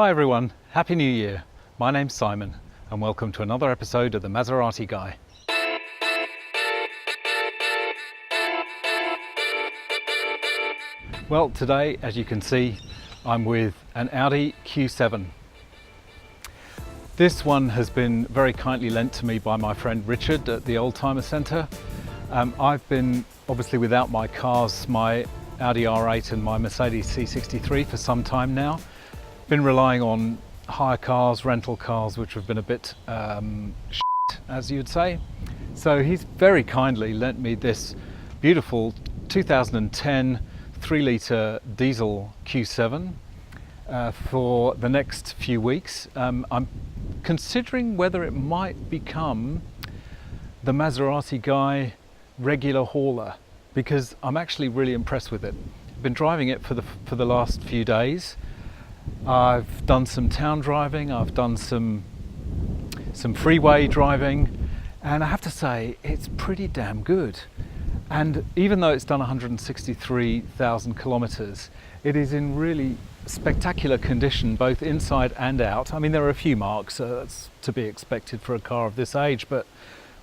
Hi everyone, Happy New Year. My name's Simon and welcome to another episode of the Maserati Guy. Well, today, as you can see, I'm with an Audi Q7. This one has been very kindly lent to me by my friend Richard at the Oldtimer Centre. I've been obviously without my cars, my Audi R8 and my Mercedes C63 for some time now. Been relying on hire cars, rental cars, which have been a bit shit, as you'd say. So he's very kindly lent me this beautiful 2010 3-litre diesel Q7 for the next few weeks. I'm considering whether it might become the Maserati Guy regular hauler, because I'm actually really impressed with it. I've been driving it for the last few days. I've done some town driving, I've done some freeway driving, and I have to say it's pretty damn good. And even though it's done 163,000 kilometers, it is in really spectacular condition, both inside and out. I mean, there are a few marks, that's to be expected for a car of this age, but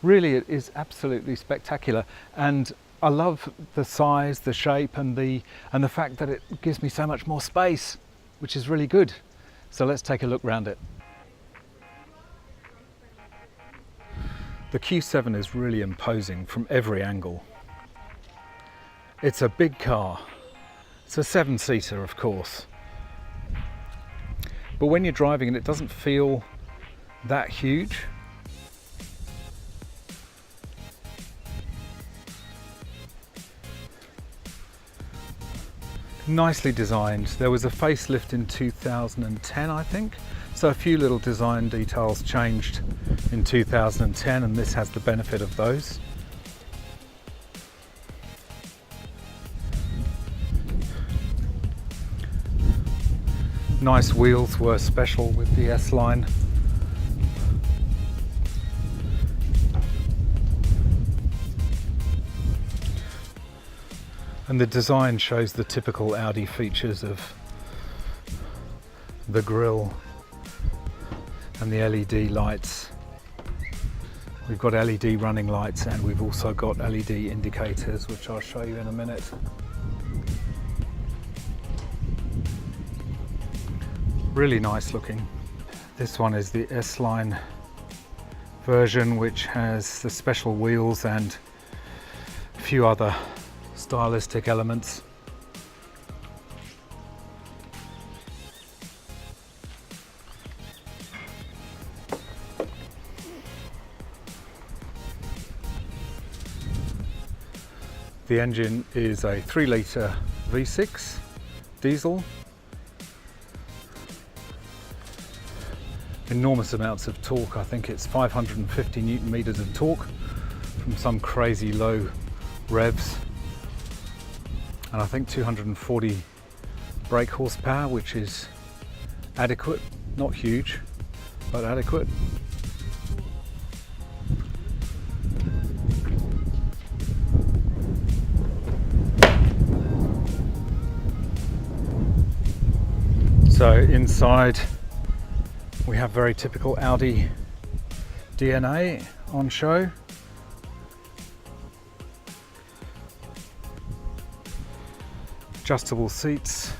really it is absolutely spectacular. And I love the size, the shape, and the fact that it gives me so much more space, which is really good. So let's take a look around it. The Q7 is really imposing from every angle. It's a big car. It's a 7-seater, of course. But when you're driving it doesn't feel that huge. Nicely designed. There was a facelift in 2010, I think. So a few little design details changed in 2010, and this has the benefit of those. Nice wheels were special with the S-Line. And the design shows the typical Audi features of the grille and the LED lights. We've got LED running lights and we've also got LED indicators, which I'll show you in a minute. Really nice looking. This one is the S-Line version, which has the special wheels and a few other stylistic elements. The engine is a 3-litre V6 diesel. Enormous amounts of torque. I think it's 550 Newton meters of torque from some crazy low revs. And I think 240 brake horsepower, which is adequate, not huge, but adequate. So inside we have very typical Audi DNA on show. Adjustable seats,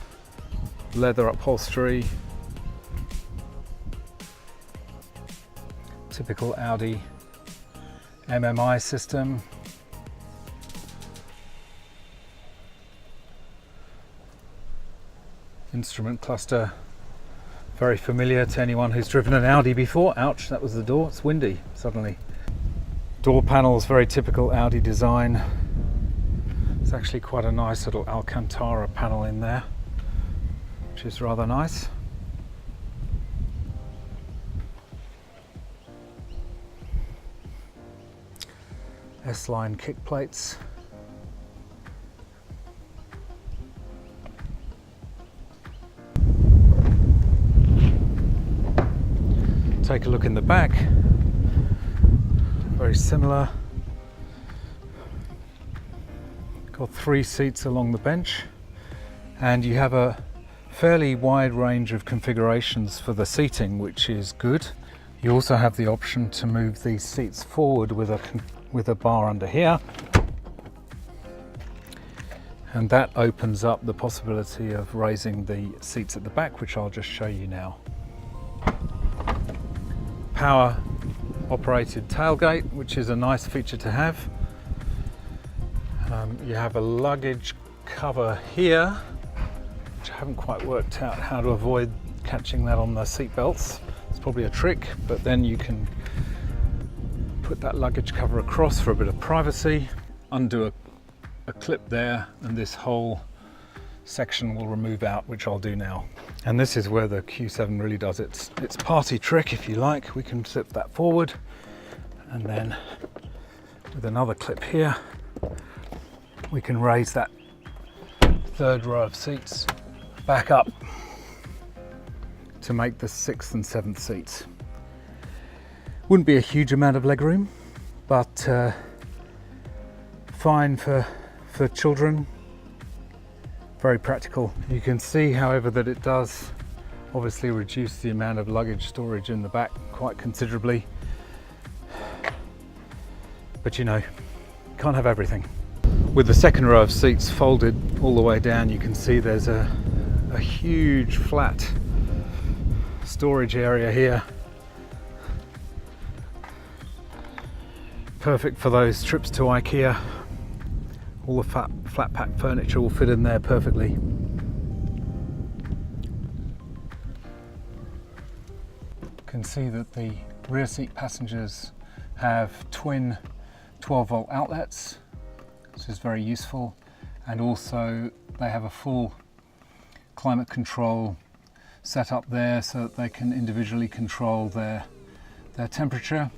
leather upholstery, typical Audi MMI system. Instrument cluster, very familiar to anyone who's driven an Audi before. Ouch, that was the door, it's windy suddenly. Door panels, very typical Audi design. It's actually quite a nice little Alcantara panel in there, which is rather nice. S-Line kick plates. Take a look in the back. Very similar. Got 3 seats along the bench, and you have a Fairly wide range of configurations for the seating, which is good. You also have the option to move these seats forward with a bar under here, and that opens up the possibility of raising the seats at the back, which I'll just show you now. Power operated tailgate, which is a nice feature to have. You have a luggage cover here, which I haven't quite worked out how to avoid catching that on the seat belts. It's probably a trick, but then you can put that luggage cover across for a bit of privacy, undo a clip there, and this whole section will remove out, which I'll do now. And this is where the Q7 really does its party trick, if you like. We can slip that forward, and then with another clip here, we can raise that third row of seats back up to make the 6th and 7th seats. Wouldn't be a huge amount of legroom, but fine for children. Very practical. You can see, however, that it does obviously reduce the amount of luggage storage in the back quite considerably. But you know, can't have everything. With the second row of seats folded all the way down, you can see there's a huge flat storage area here. Perfect for those trips to IKEA. All the flat pack furniture will fit in there perfectly. You can see that the rear seat passengers have twin 12-volt outlets, which is very useful, and also they have a full climate control set up there so that they can individually control their temperature.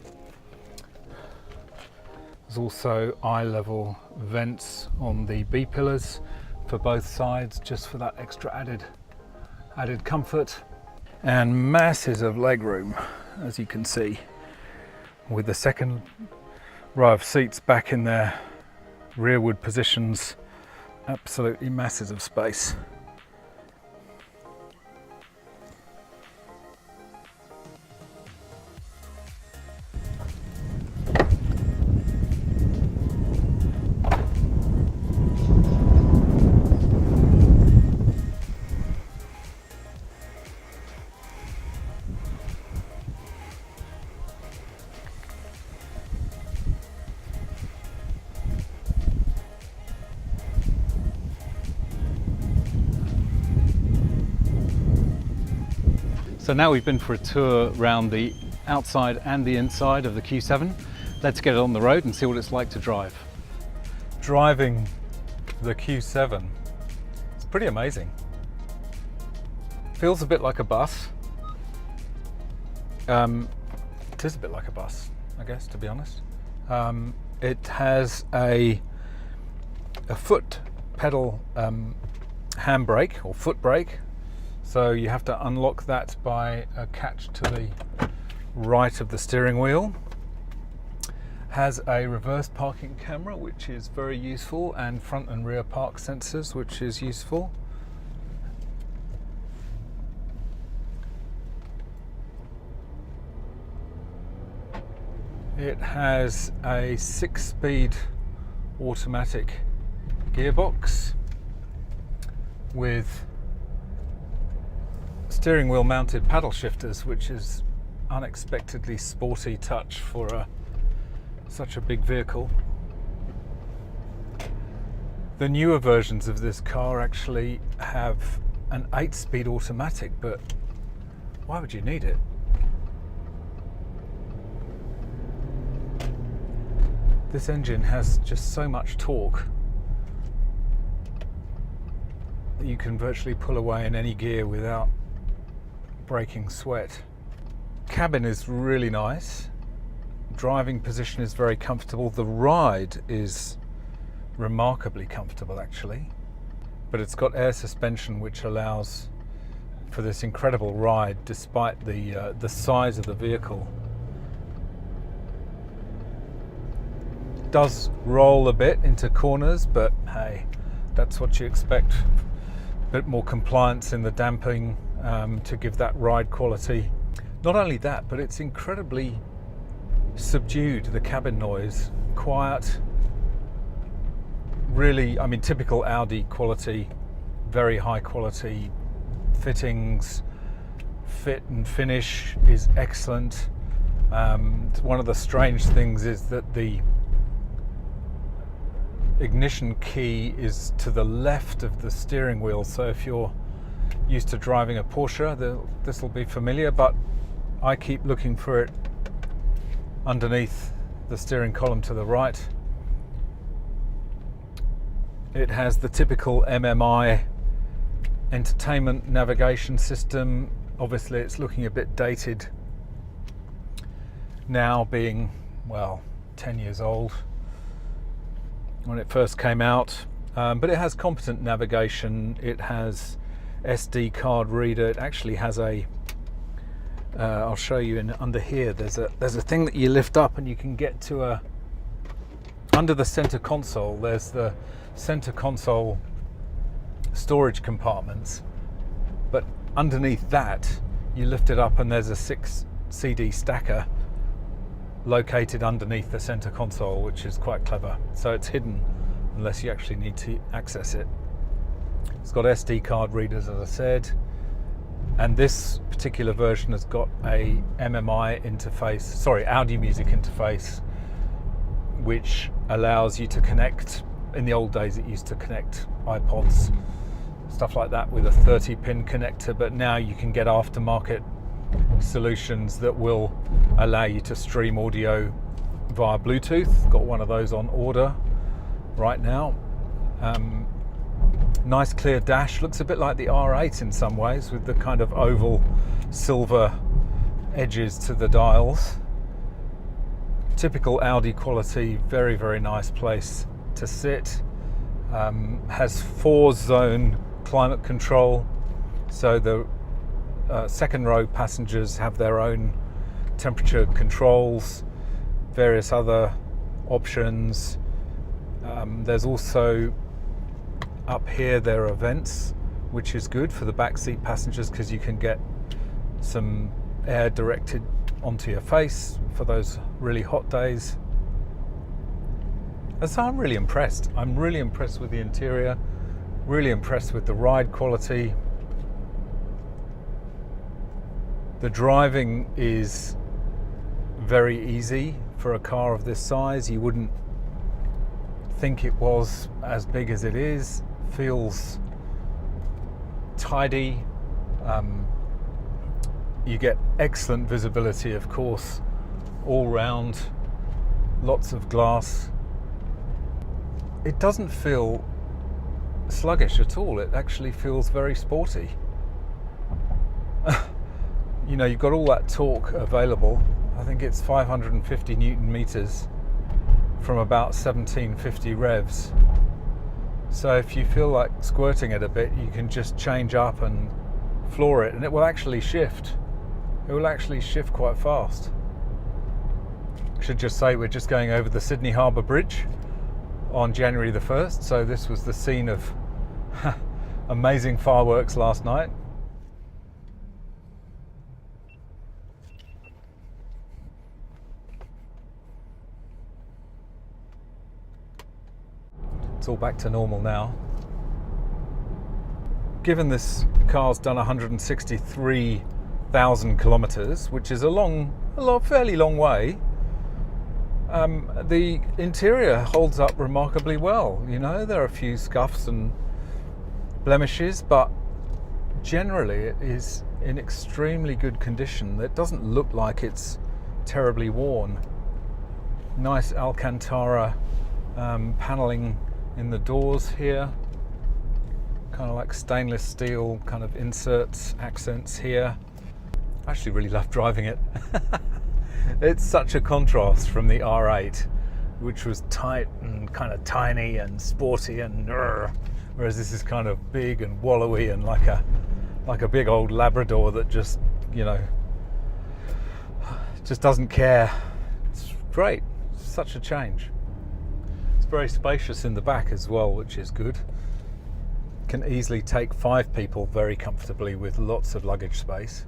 There's also eye-level vents on the B-pillars for both sides, just for that extra added comfort. And masses of legroom, as you can see, with the second row of seats back in their rearward positions. Absolutely masses of space. So now we've been for a tour around the outside and the inside of the Q7. Let's get it on the road and see what it's like to drive. Driving the Q7, it's pretty amazing. Feels a bit like a bus. It is a bit like a bus, I guess, to be honest. It has a foot pedal handbrake or foot brake. So you have to unlock that by a catch to the right of the steering wheel. Has a reverse parking camera, which is very useful, and front and rear park sensors, which is useful. It has a 6-speed automatic gearbox with steering wheel mounted paddle shifters, which is unexpectedly sporty touch for such a big vehicle. The newer versions of this car actually have an 8-speed automatic, but why would you need it? This engine has just so much torque that you can virtually pull away in any gear without breaking sweat. Cabin is really nice. Driving position is very comfortable. The ride is remarkably comfortable, actually. But it's got air suspension, which allows for this incredible ride despite the size of the vehicle. It does roll a bit into corners, but hey, that's what you expect bit more compliance in the damping to give that ride quality. Not only that, but it's incredibly subdued, the cabin noise, quiet, really, I mean, typical Audi quality, very high quality fittings, fit and finish is excellent. One of the strange things is that the ignition key is to the left of the steering wheel, so if you're used to driving a Porsche, this will be familiar, but I keep looking for it underneath the steering column to the right. It has the typical MMI entertainment navigation system. Obviously it's looking a bit dated now, being, well, 10 years old when it first came out, but it has competent navigation. It has SD card reader. It actually has a I'll show you under here, there's a thing that you lift up and you can get to under the center console. There's the center console storage compartments, but underneath that you lift it up and there's a 6 CD stacker located underneath the center console, which is quite clever. So it's hidden unless you actually need to access it. It's got SD card readers, as I said, and this particular version has got a MMI interface, sorry, Audi music interface, which allows you to connect. In the old days it used to connect iPods, stuff like that, with a 30-pin connector, but now you can get aftermarket solutions that will allow you to stream audio via Bluetooth. Got one of those on order right now. Nice clear dash, looks a bit like the R8 in some ways, with the kind of oval silver edges to the dials. Typical Audi quality, very, very nice place to sit. Has 4-zone climate control, so the second row passengers have their own temperature controls, various other options. There's also, up here there are vents, which is good for the backseat passengers because you can get some air directed onto your face for those really hot days. And so I'm really impressed. I'm really impressed with the interior, really impressed with the ride quality. The driving is very easy for a car of this size. You wouldn't think it was as big as it is. Feels tidy. You get excellent visibility, of course, all round, lots of glass. It doesn't feel sluggish at all. It actually feels very sporty. You know, you've got all that torque available. I think it's 550 Newton meters from about 1750 revs. So if you feel like squirting it a bit, you can just change up and floor it, and it will actually shift. It will actually shift quite fast. I should just say we're just going over the Sydney Harbour Bridge on January the 1st, so this was the scene of amazing fireworks last night. It's all back to normal now. Given this car's done 163,000 kilometers, which is fairly long way, the interior holds up remarkably well. You know, there are a few scuffs and blemishes, but generally it is in extremely good condition. It doesn't look like it's terribly worn. Nice Alcantara paneling in the doors here, kind of like stainless steel kind of inserts, accents here. I actually really love driving it. It's such a contrast from the R8, which was tight and kind of tiny and sporty and whereas this is kind of big and wallowy and like a big old Labrador that just, you know, just doesn't care. It's great. It's such a change. It's very spacious in the back as well, which is good. can easily take 5 people very comfortably with lots of luggage space.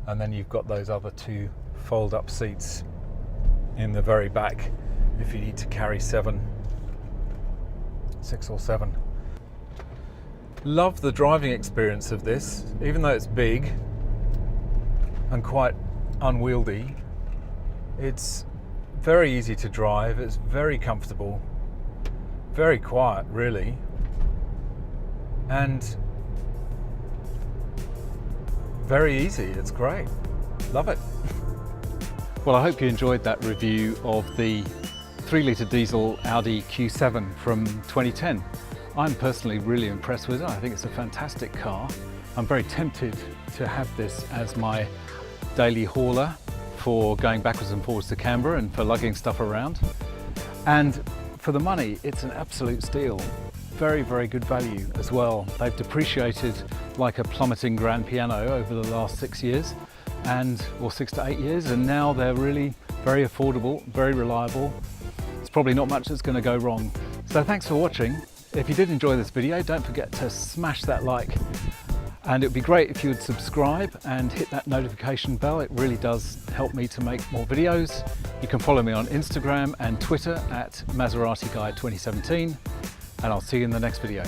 And then you've got those other 2 fold-up seats in the very back if you need to carry 6 or 7. Love the driving experience of this, even though it's big and quite unwieldy. It's very easy to drive, it's very comfortable, very quiet really, and very easy. It's great. Love it. Well, I hope you enjoyed that review of the 3-litre diesel Audi Q7 from 2010. I'm personally really impressed with it. I think it's a fantastic car. I'm very tempted to have this as my daily hauler for going backwards and forwards to Canberra and for lugging stuff around. And for the money, it's an absolute steal. Very, very good value as well. They've depreciated like a plummeting grand piano over the last 6 years, or 6 to 8 years, and now they're really very affordable, very reliable. It's probably not much that's going to go wrong. So thanks for watching. If you did enjoy this video, don't forget to smash that like. And it would be great if you would subscribe and hit that notification bell. It really does help me to make more videos. You can follow me on Instagram and Twitter at Maserati Guy 2017, and I'll see you in the next video.